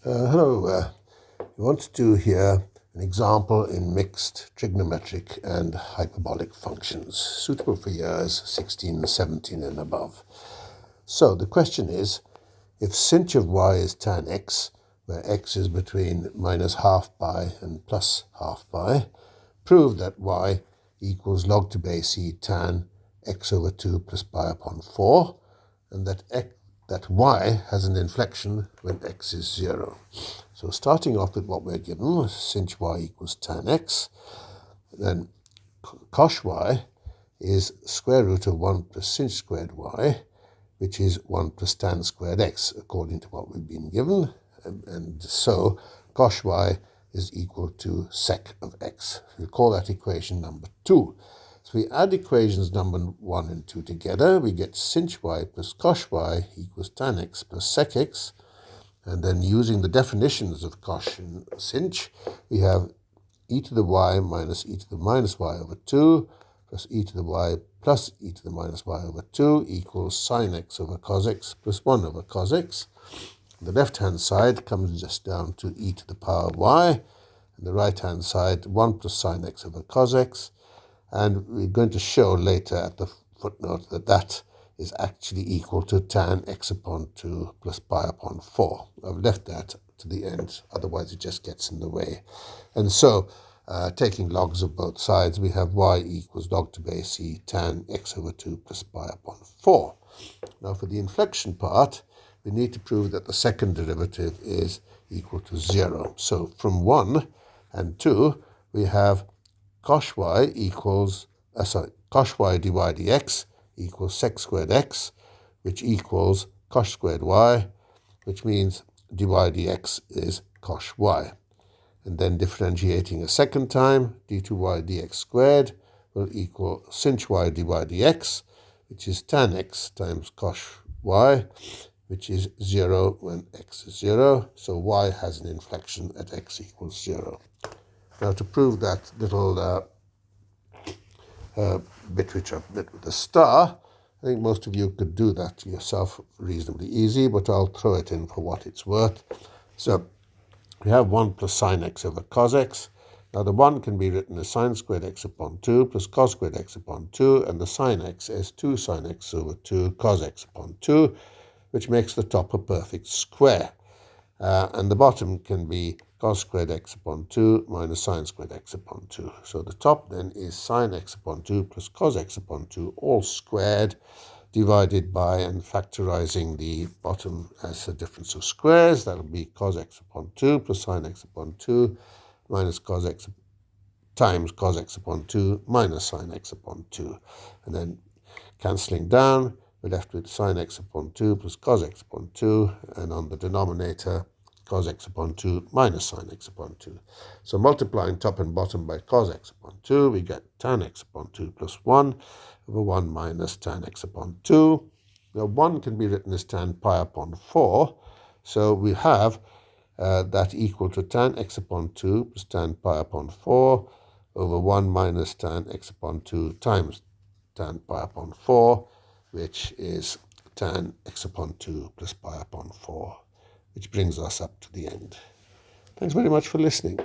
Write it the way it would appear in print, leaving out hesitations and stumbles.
Hello. We want to do here an example in mixed trigonometric and hyperbolic functions, suitable for years 16, 17 and above. So the question is, if sinh of y is tan x, where x is between minus half pi and plus half pi, prove that y equals log to base e tan x over 2 plus pi upon 4, and that y has an inflection when x is 0. So starting off with what we're given, sinh y equals tan x, then cos y is square root of 1 plus sinh squared y, which is 1 plus tan squared x, according to what we've been given. And so cos y is equal to sec of x. We call that equation number 2. So we add equations number 1 and 2 together. We get sinh y plus cos y equals tan x plus sec x. And then using the definitions of cos and sinh, we have e to the y minus e to the minus y over 2 plus e to the y plus e to the minus y over 2 equals sin x over cos x plus 1 over cos x. The left-hand side comes just down to e to the power y, and the right-hand side 1 plus sin x over cos x. And we're going to show later at the footnote that that is actually equal to tan x upon 2 plus pi upon 4. I've left that to the end, otherwise it just gets in the way. And so, taking logs of both sides, we have y equals log to base e tan x over 2 plus pi upon 4. Now for the inflection part, we need to prove that the second derivative is equal to 0. So from 1 and 2, we have cos y equals, cos y dy dx equals sec squared x, which equals cos squared y, which means dy dx is cos y. And then differentiating a second time, d2y dx squared will equal sinh y dy dx, which is tan x times cos y, which is 0 when x is 0. So y has an inflection at x equals 0. Now to prove that little bit which I've lit with a star, I think most of you could do that yourself reasonably easy, but I'll throw it in for what it's worth. So we have 1 plus sin x over cos x. Now the 1 can be written as sin squared x upon 2 plus cos squared x upon 2, and the sin x as 2 sin x over 2 cos x upon 2, which makes the top a perfect square. And the bottom can be cos squared x upon 2 minus sin squared x upon 2. So the top then is sin x upon 2 plus cos x upon 2, all squared, divided by and factorizing the bottom as a difference of squares. That'll be cos x upon 2 plus sin x upon 2 minus cos x times cos x upon 2 minus sin x upon 2. And then cancelling down, we're left with sin x upon 2 plus cos x upon 2, and on the denominator, cos x upon 2 minus sin x upon 2. So multiplying top and bottom by cos x upon 2, we get tan x upon 2 plus 1 over 1 minus tan x upon 2. Now 1 can be written as tan pi upon 4, so we have that equal to tan x upon 2 plus tan pi upon 4 over 1 minus tan x upon 2 times tan pi upon 4, which is tan x upon 2 plus pi upon 4, which brings us up to the end. Thanks very much for listening.